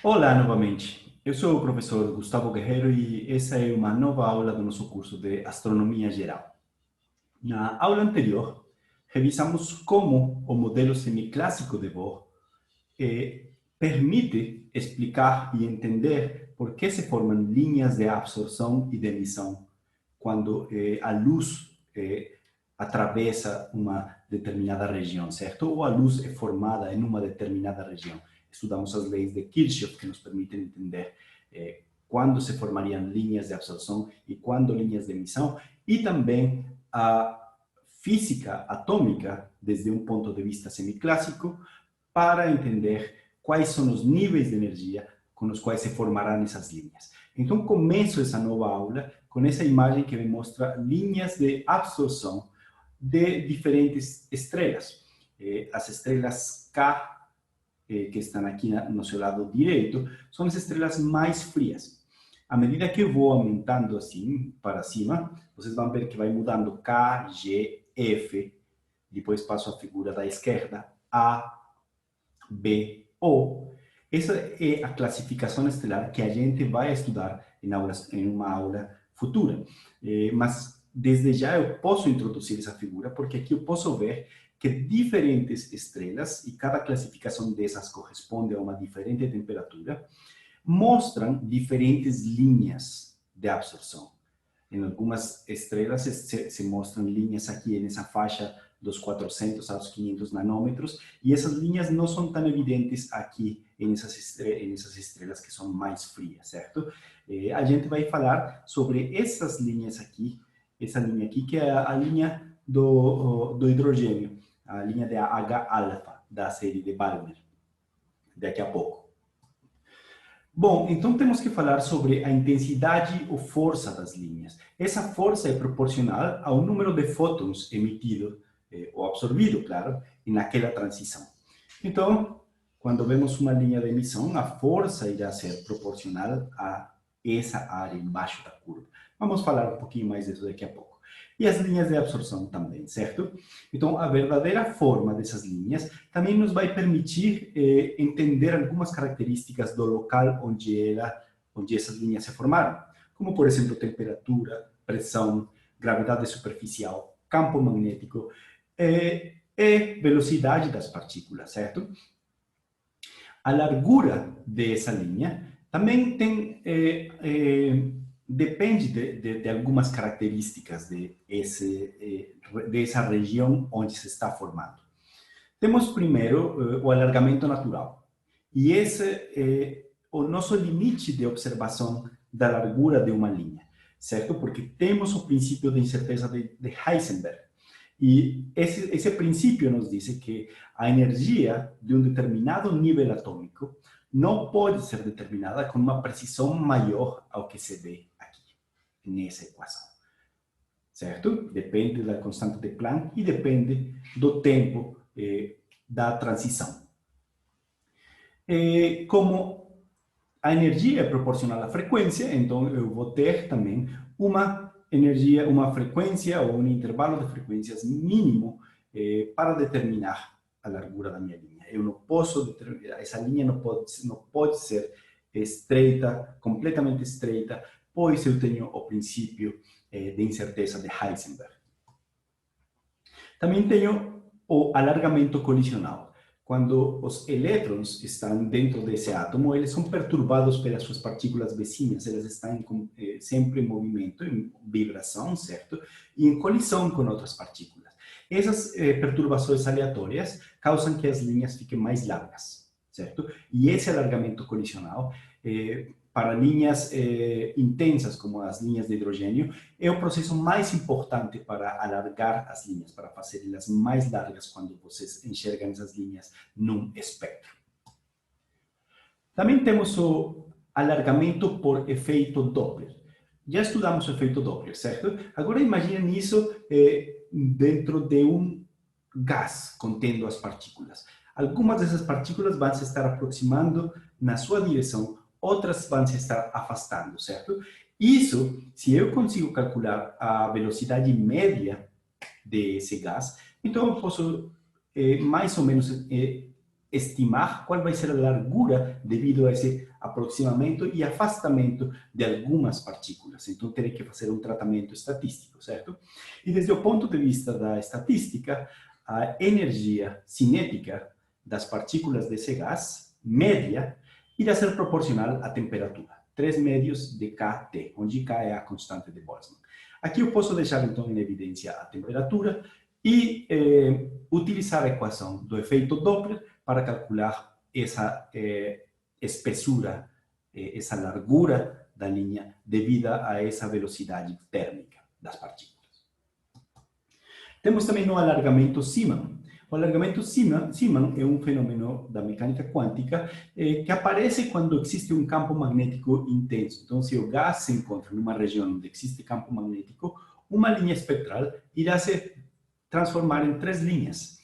Olá novamente. Eu sou o professor Gustavo Guerreiro e essa é uma nova aula do nosso curso de Astronomia Geral. Na aula anterior, revisamos como o modelo semiclássico de Bohr permite explicar e entender por que se formam linhas de absorção e de emissão quando a luz atravessa uma determinada região, certo? Ou a luz é formada em uma determinada região. Estudamos as leis de Kirchhoff que nos permitem entender quando se formariam linhas de absorção e quando linhas de emissão, e também a física atômica desde um ponto de vista semiclássico para entender quais são os níveis de energia com os quais se formarão essas linhas. Então, começo essa nova aula com essa imagem que me mostra linhas de absorção de diferentes estrelas. As estrelas K, que estão aqui no seu lado direito, são as estrelas mais frias. À medida que eu vou aumentando assim para cima, vocês vão ver que vai mudando K, G, F, depois passo a figura da esquerda, A, B, O. Essa é a classificação estelar que a gente vai estudar em uma aula futura. Mas desde já eu posso introduzir essa figura, porque aqui eu posso ver que diferentes estrelas, e cada classificação dessas corresponde a uma diferente temperatura, mostram diferentes linhas de absorção. Em algumas estrelas se mostram linhas aqui nessa faixa dos 400 aos 500 nanômetros, e essas linhas não são tão evidentes aqui nessas estrelas que são mais frias, certo? A gente vai falar sobre essas linhas aqui, essa linha aqui, que é a linha do hidrogênio, a linha de H-alfa, da série de Balmer, daqui a pouco. Bom, então temos que falar sobre a intensidade ou força das linhas. Essa força é proporcional ao número de fótons emitido, ou absorvido, claro, naquela transição. Então, quando vemos uma linha de emissão, a força irá ser proporcional a essa área embaixo da curva. Vamos falar um pouquinho mais disso daqui a pouco. E as linhas de absorção também, certo? Então, a verdadeira forma dessas linhas também nos vai permitir entender algumas características do local onde essas linhas se formaram, como, por exemplo, temperatura, pressão, gravidade superficial, campo magnético e velocidade das partículas, certo? A largura dessa linha também depende de algumas características dessa região onde se está formando. Temos primeiro o alargamento natural. E esse é o nosso limite de observação da largura de uma linha, certo? Porque temos o princípio de incerteza de Heisenberg. E esse princípio nos diz que a energia de um determinado nível atômico não pode ser determinada com uma precisão maior ao que se vê aqui, nessa equação. Certo? Depende da constante de Planck e depende do tempo da transição. Como a energia é proporcional à frequência, então eu vou ter também uma energia, uma frequência ou um intervalo de frequências mínimo para determinar a largura da minha linha. Eu não posso determinar, essa linha não pode ser estreita, completamente estreita, pois eu tenho o princípio de incerteza de Heisenberg. Também tenho o alargamento colisional. Quando os elétrons estão dentro desse átomo, eles são perturbados pelas suas partículas vizinhas, elas estão sempre em movimento, em vibração, certo? E em colisão com outras partículas. Essas perturbações aleatórias causam que as linhas fiquem mais largas, certo? E esse alargamento colisional, para linhas intensas, como as linhas de hidrogênio, é o processo mais importante para alargar as linhas, para fazê-las mais largas quando vocês enxergam essas linhas num espectro. Também temos o alargamento por efeito Doppler. Já estudamos o efeito Doppler, certo? Agora imaginem isso dentro de um gás contendo as partículas. Algumas dessas partículas vão se estar aproximando na sua direção, outras vão se estar afastando, certo? Isso, se eu consigo calcular a velocidade média desse gás, então eu posso mais ou menos estimar qual vai ser a largura devido a esse aproximamento e afastamento de algumas partículas. Então, terei que fazer um tratamento estatístico, certo? E desde o ponto de vista da estatística, a energia cinética das partículas desse gás, média, irá ser proporcional à temperatura. 3 médios de Kt, onde K é a constante de Boltzmann. Aqui eu posso deixar, então, em evidência a temperatura e utilizar a equação do efeito Doppler para calcular essa espessura, essa largura da linha devida a essa velocidade térmica das partículas. Temos também o alargamento Zeeman. O alargamento Zeeman é um fenômeno da mecânica quântica que aparece quando existe um campo magnético intenso. Então, se o gás se encontra numa região onde existe campo magnético, uma linha espectral irá se transformar em 3 linhas.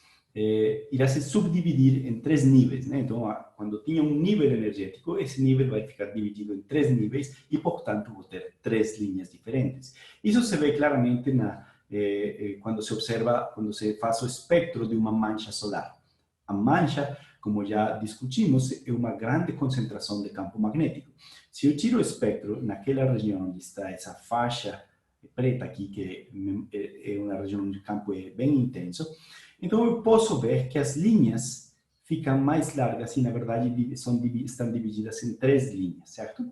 Irá se subdividir em 3 níveis, né? Então, quando tinha um nível energético, esse nível vai ficar dividido em 3 níveis e, portanto, vou ter 3 linhas diferentes. Isso se vê claramente quando se observa, quando se faz o espectro de uma mancha solar. A mancha, como já discutimos, é uma grande concentração de campo magnético. Se eu tiro o espectro naquela região onde está essa faixa preta aqui, que é uma região onde o campo é bem intenso, então eu posso ver que as linhas ficam mais largas e, na verdade, estão divididas em 3 linhas, certo?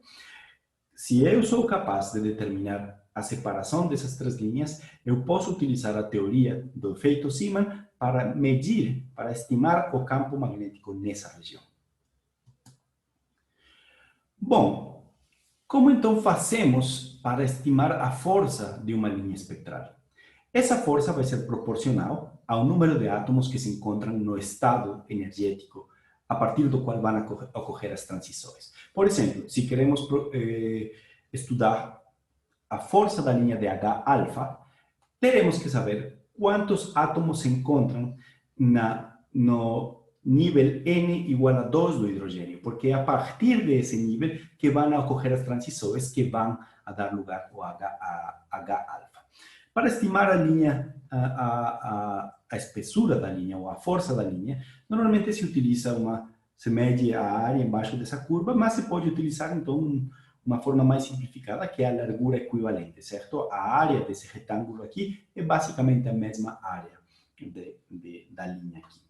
Se eu sou capaz de determinar a separação dessas 3 linhas, eu posso utilizar a teoria do efeito Zeeman para medir, para estimar o campo magnético nessa região. Bom, como então fazemos para estimar a força de uma linha espectral? Essa força vai ser proporcional ao número de átomos que se encontram no estado energético a partir do qual vão ocorrer as transições. Por exemplo, se queremos estudar a força da linha de H-alfa, teremos que saber quantos átomos se encontram no nível N igual a 2 do hidrogênio, porque é a partir desse nível que vão ocorrer as transições que vão dar lugar ao H-alfa. Para estimar a linha, a espessura da linha ou a força da linha, normalmente se utiliza se mede a área embaixo dessa curva, mas se pode utilizar então uma forma mais simplificada, que é a largura equivalente, certo? A área desse retângulo aqui é basicamente a mesma área da linha aqui.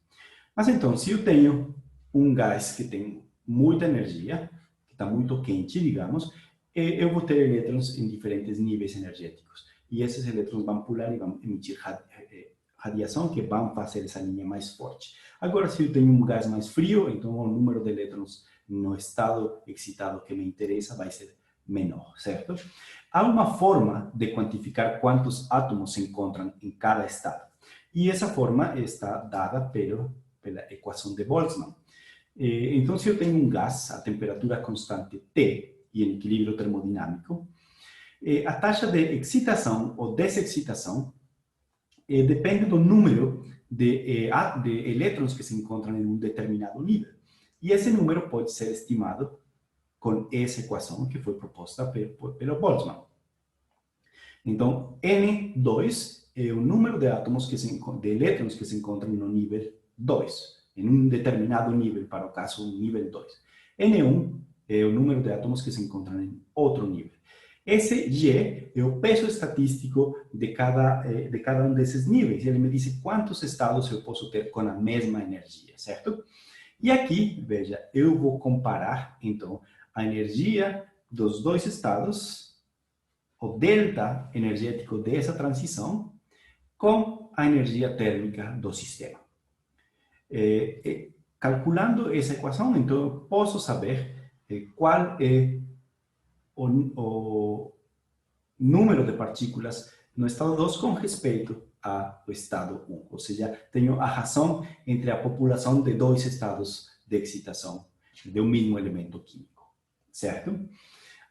Mas então, se eu tenho um gás que tem muita energia, que está muito quente, digamos, eu vou ter elétrons em diferentes níveis energéticos. E esses elétrons vão pular e vão emitir radiação que vão fazer essa linha mais forte. Agora, se eu tenho um gás mais frio, então o número de elétrons no estado excitado que me interessa vai ser menor, certo? Há uma forma de quantificar quantos átomos se encontram em cada estado. E essa forma está dada pela equação de Boltzmann. Então, se eu tenho um gás a temperatura constante T e em equilíbrio termodinâmico, a taxa de excitação ou desexcitação depende do número de elétrons que se encontram em um determinado nível. E esse número pode ser estimado com essa equação que foi proposta pelo Boltzmann. Então, N2 é o número de elétrons que se encontram no nível 2, em um determinado nível, para o caso, um nível 2. N1 é o número de átomos que se encontram em outro nível. Esse G é o peso estatístico de cada um desses níveis. Ele me diz quantos estados eu posso ter com a mesma energia, certo? E aqui, veja, eu vou comparar, então, a energia dos 2 estados, o delta energético dessa transição, com a energia térmica do sistema. Calculando essa equação, então, eu posso saber qual é o número de partículas no estado 2 com respeito ao estado 1. Ou seja, tenho a razão entre a população de 2 estados de excitação de um mesmo elemento químico, certo?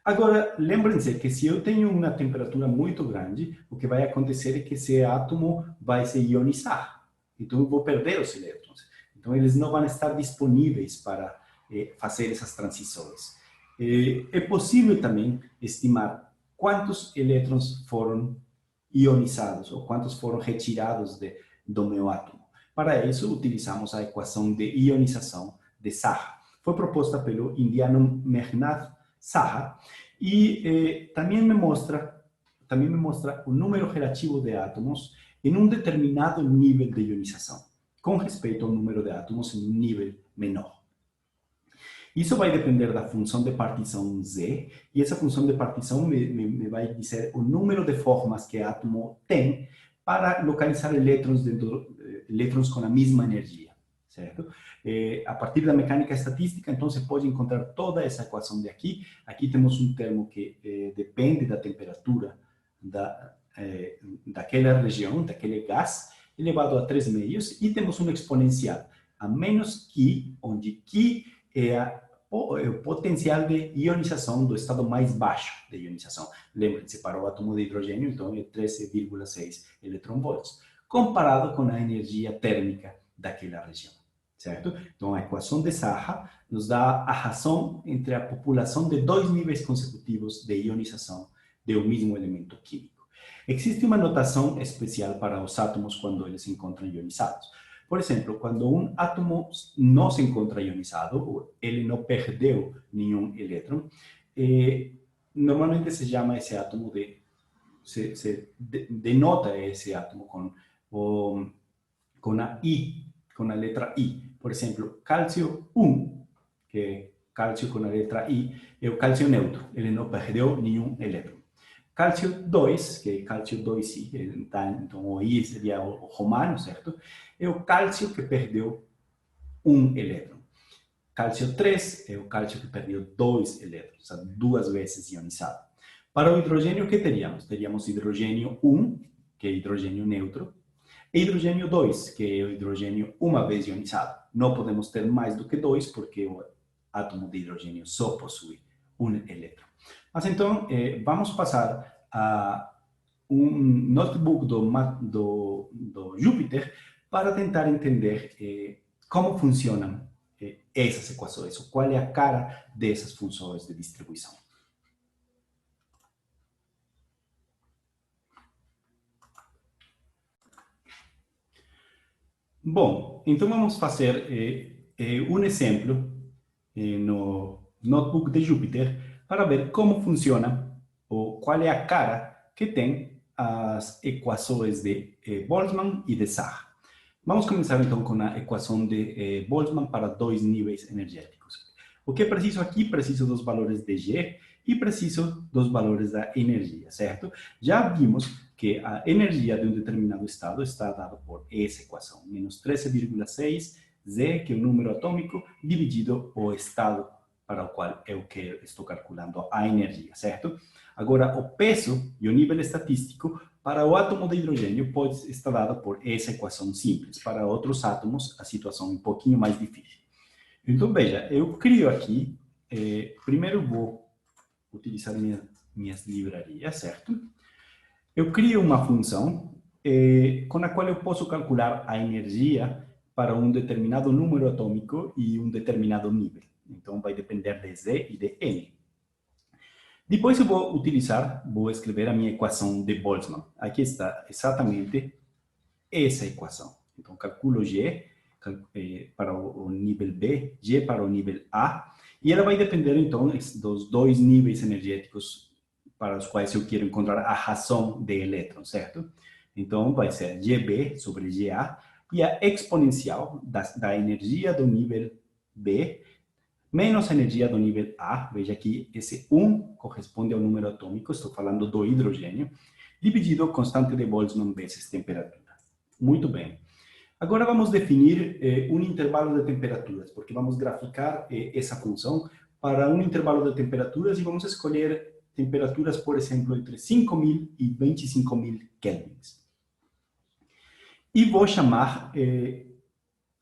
Agora, lembrem-se que se eu tenho uma temperatura muito grande, o que vai acontecer é que esse átomo vai se ionizar. Então, eu vou perder os elétrons. Então, eles não vão estar disponíveis para fazer essas transições. É possível também estimar quantos elétrons foram ionizados ou quantos foram retirados do meu átomo. Para isso, utilizamos a equação de ionização de Saha. Foi proposta pelo indiano Meghnad Saha e também me mostra o número relativo de átomos em um determinado nível de ionização, com respeito ao número de átomos em um nível menor. Isso vai depender da função de partição Z, e essa função de partição me vai dizer o número de formas que o átomo tem para localizar elétrons com a mesma energia, certo? A partir da mecânica estatística, então, você pode encontrar toda essa equação de aqui. Aqui temos um termo que depende da temperatura daquela região, daquele gás, elevado a 3 meios, e temos um exponencial, a menos que, onde Q é o potencial de ionização do estado mais baixo de ionização. Lembrem-se, para o átomo de hidrogênio, então, é 13,6 eletronvolts, comparado com a energia térmica daquela região, certo? Então, a equação de Saha nos dá a razão entre a população de 2 níveis consecutivos de ionização do mesmo elemento químico. Existe uma notação especial para os átomos quando eles se encontram ionizados. Por exemplo, quando um átomo não se encontra ionizado, ele não perdeu nenhum elétron, normalmente se chama esse átomo se denota esse átomo com a I, com a letra I. Por exemplo, cálcio 1, que é cálcio com a letra I, é o cálcio neutro, ele não perdeu nenhum elétron. Cálcio 2, que é cálcio 2I, então o I seria o romano, certo? É o cálcio que perdeu um elétron. Cálcio 3 é o cálcio que perdeu 2 elétrons, 2 vezes ionizado. Para o hidrogênio, o que teríamos? Teríamos hidrogênio 1, que é hidrogênio neutro, e hidrogênio 2, que é o hidrogênio uma vez ionizado. Não podemos ter mais do que 2, porque o átomo de hidrogênio só possui um elétron. Mas então, vamos passar a um notebook do Júpiter para tentar entender como funcionam essas equações, ou qual é a cara dessas funções de distribuição. Bom, então vamos fazer um exemplo no notebook de Júpiter para ver como funciona ou qual é a cara que tem as equações de Boltzmann e de Saha. Vamos começar então com a equação de Boltzmann para 2 níveis energéticos. O que preciso aqui? Preciso dos valores de G e preciso dos valores da energia, certo? Já vimos que a energia de um determinado estado está dada por essa equação, menos 13,6 Z, que é o número atômico, dividido o estado para o qual eu estou calculando a energia, certo? Agora, o peso e o nível estatístico para o átomo de hidrogênio pode estar dado por essa equação simples. Para outros átomos, a situação é um pouquinho mais difícil. Então, veja, eu crio aqui, primeiro vou utilizar minhas livrarias, certo? Eu crio uma função com a qual eu posso calcular a energia para um determinado número atômico e um determinado nível. Então, vai depender de Z e de N. Depois eu vou escrever a minha equação de Boltzmann. Aqui está exatamente essa equação. Então, calculo G para o nível B, G para o nível A, e ela vai depender, então, dos 2 níveis energéticos para os quais eu quero encontrar a razão de elétrons, certo? Então, vai ser GB sobre GA, e a exponencial da energia do nível B menos a energia do nível A, veja que esse 1 corresponde ao número atômico, estou falando do hidrogênio, dividido a constante de Boltzmann vezes temperatura. Muito bem. Agora vamos definir um intervalo de temperaturas, porque vamos graficar essa função para um intervalo de temperaturas e vamos escolher temperaturas, por exemplo, entre 5.000 e 25.000 kelvins. E vou chamar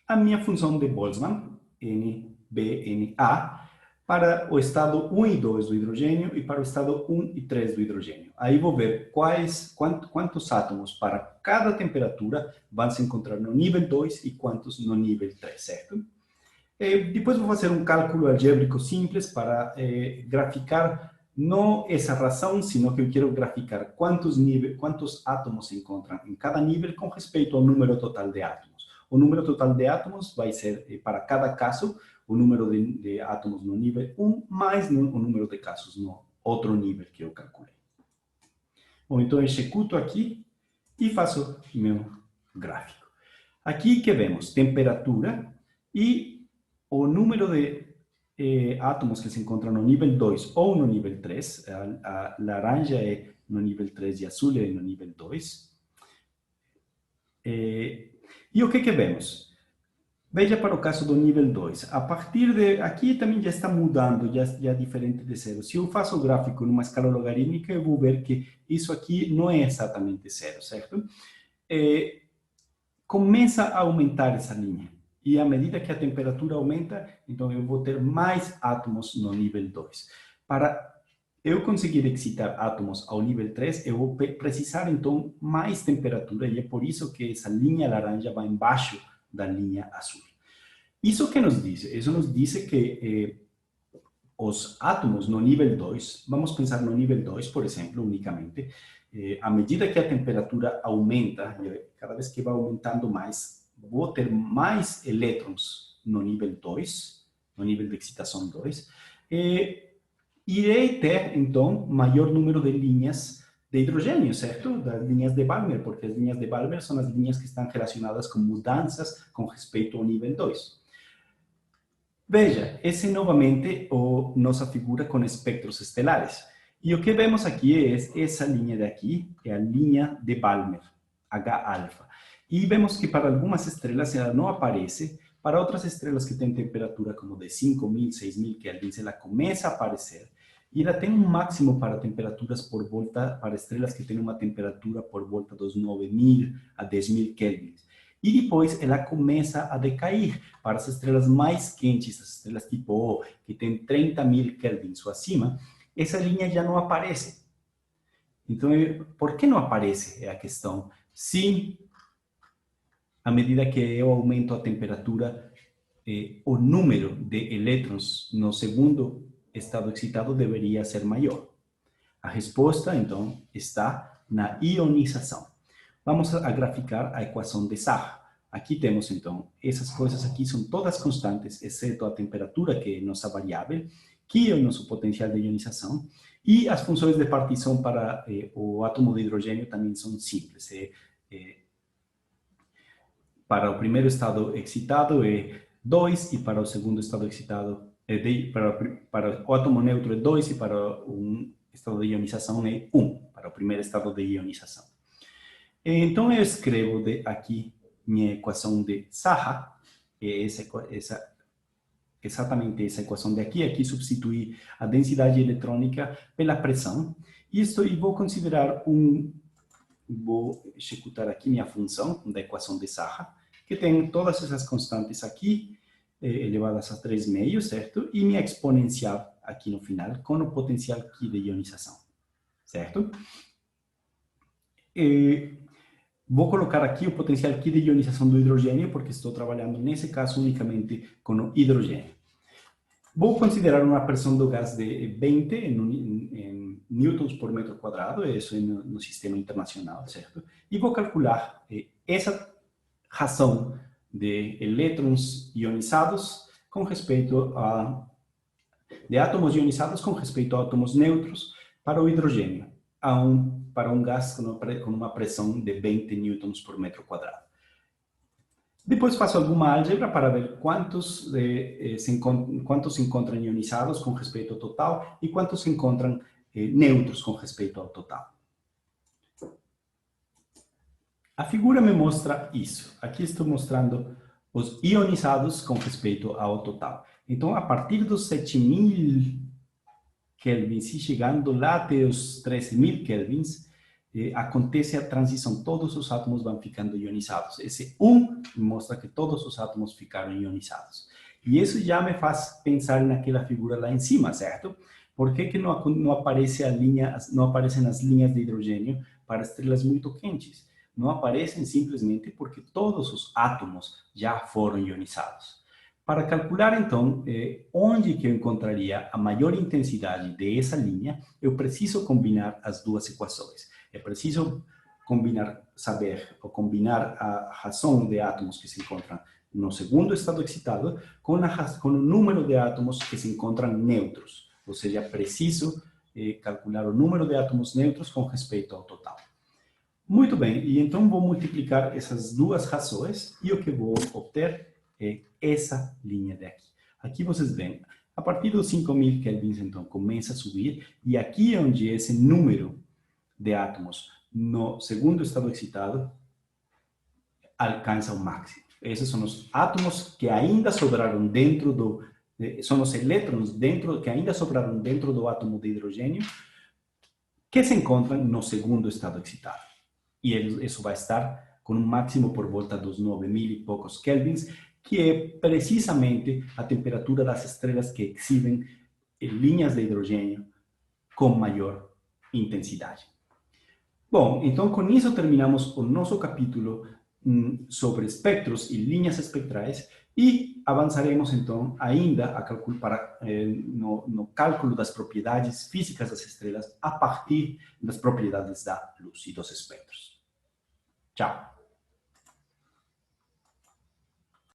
a minha função de Boltzmann, NBNA, para o estado 1 e 2 do hidrogênio e para o estado 1 e 3 do hidrogênio. Aí vou ver quantos átomos para cada temperatura vão se encontrar no nível 2 e quantos no nível 3, certo? Depois vou fazer um cálculo algébrico simples para graficar não essa razão, sino que eu quero graficar quantos átomos se encontram em cada nível com respeito ao número total de átomos. o número total de átomos vai ser, para cada caso, o número de átomos no nível 1 mais o número de casos no outro nível que eu calculei. Bom, então eu executo aqui e faço meu gráfico. Aqui que vemos temperatura e o número de átomos que se encontram no nível 2 ou no nível 3. A laranja é no nível 3 e azul é no nível 2. E o que vemos? Veja para o caso do nível 2. A partir de aqui também já está mudando, já é diferente de zero. Se eu faço o gráfico numa escala logarítmica, eu vou ver que isso aqui não é exatamente zero, certo? Começa a aumentar essa linha. E à medida que a temperatura aumenta, então eu vou ter mais átomos no nível 2. Para eu conseguir excitar átomos ao nível 3, eu vou precisar, então, mais temperatura, e é por isso que essa linha laranja vai embaixo da linha azul. Isso que nos diz? Isso nos diz que os átomos no nível 2, vamos pensar no nível 2, por exemplo, unicamente, à medida que a temperatura aumenta, cada vez que vai aumentando mais, vou ter mais elétrons no nível 2, no nível de excitação 2, irei ter, então, maior número de linhas de hidrogênio, certo? Das linhas de Balmer, porque as linhas de Balmer são as linhas que estão relacionadas com mudanças com respeito ao nível 2. Veja, esse novamente nossa figura com espectros estelares. E o que vemos aqui é essa linha daqui, é a linha de Balmer, H-alfa. E vemos que para algumas estrelas ela não aparece, para outras estrelas que têm temperatura como de 5.000, 6.000 kelvins, ela começa a aparecer. E ela tem um máximo para temperaturas por volta, para estrelas que têm uma temperatura por volta dos 9.000 a 10.000 kelvins. E depois ela começa a decair para as estrelas mais quentes, as estrelas tipo O, que tem 30.000 kelvins ou acima, essa linha já não aparece. Então, por que não aparece? É a questão. Se, à medida que eu aumento a temperatura, o número de elétrons no segundo estado excitado deveria ser maior. A resposta, então, está na ionização. Vamos a graficar a equação de Saha. Aqui temos, então, essas coisas aqui são todas constantes, exceto a temperatura, que é nossa variável, que é o nosso potencial de ionização, e as funções de partição para o átomo de hidrogênio também são simples. Para o primeiro estado excitado é 2, e para o segundo estado excitado, para o átomo neutro é 2, e para um estado de ionização é 1, para o primeiro estado de ionização. Então, eu escrevo aqui minha equação de Saha, exatamente essa equação daqui. Aqui substituir a densidade eletrônica pela pressão. E vou considerar vou executar aqui minha função da equação de Saha, que tem todas essas constantes aqui, elevadas a 3 meios, certo? E minha exponencial aqui no final, com o potencial aqui de ionização, certo? Vou colocar aqui o potencial aqui de ionização do hidrogênio, porque estou trabalhando, nesse caso, unicamente com o hidrogênio. Vou considerar uma pressão do gás de 20 em newtons por metro quadrado, isso é no sistema internacional, certo? E vou calcular essa razão de elétrons ionizados com respeito de átomos ionizados com respeito a átomos neutros para o hidrogênio, para um gás com uma pressão de 20 newtons por metro quadrado. Depois faço alguma álgebra para ver quantos se encontram ionizados com respeito ao total e quantos se encontram neutros com respeito ao total. A figura me mostra isso. Aqui estou mostrando os ionizados com respeito ao total. Então, a partir dos 7.000 kelvins e chegando lá até os 13.000 kelvins, acontece a transição, todos os átomos vão ficando ionizados. Esse 1 mostra que todos os átomos ficaram ionizados. E isso já me faz pensar naquela figura lá em cima, certo? Por que não aparecem as linhas de hidrogênio para estrelas muito quentes? Não aparecem simplesmente porque todos os átomos já foram ionizados. Para calcular, então, onde que eu encontraria a maior intensidade dessa linha, eu preciso combinar as duas equações. É preciso combinar a razão de átomos que se encontram no segundo estado excitado com o número de átomos que se encontram neutros. Ou seja, é preciso calcular o número de átomos neutros com respeito ao total. Muito bem, e então vou multiplicar essas duas razões e o que vou obter é essa linha daqui. Aqui vocês veem, a partir dos 5.000 kelvins, então, começa a subir, e aqui é onde esse número de átomos no segundo estado excitado alcança o máximo. Esses são os átomos que ainda sobraram dentro do... São os elétrons que ainda sobraram dentro do átomo de hidrogênio que se encontram no segundo estado excitado. E isso vai estar com um máximo por volta dos 9.000 e poucos kelvins, que é precisamente a temperatura das estrelas que exibem linhas de hidrogênio com maior intensidade. Bom, então com isso terminamos o nosso capítulo sobre espectros e linhas espectrais e avançaremos então ainda no cálculo das propriedades físicas das estrelas a partir das propriedades da luz e dos espectros. Tchau!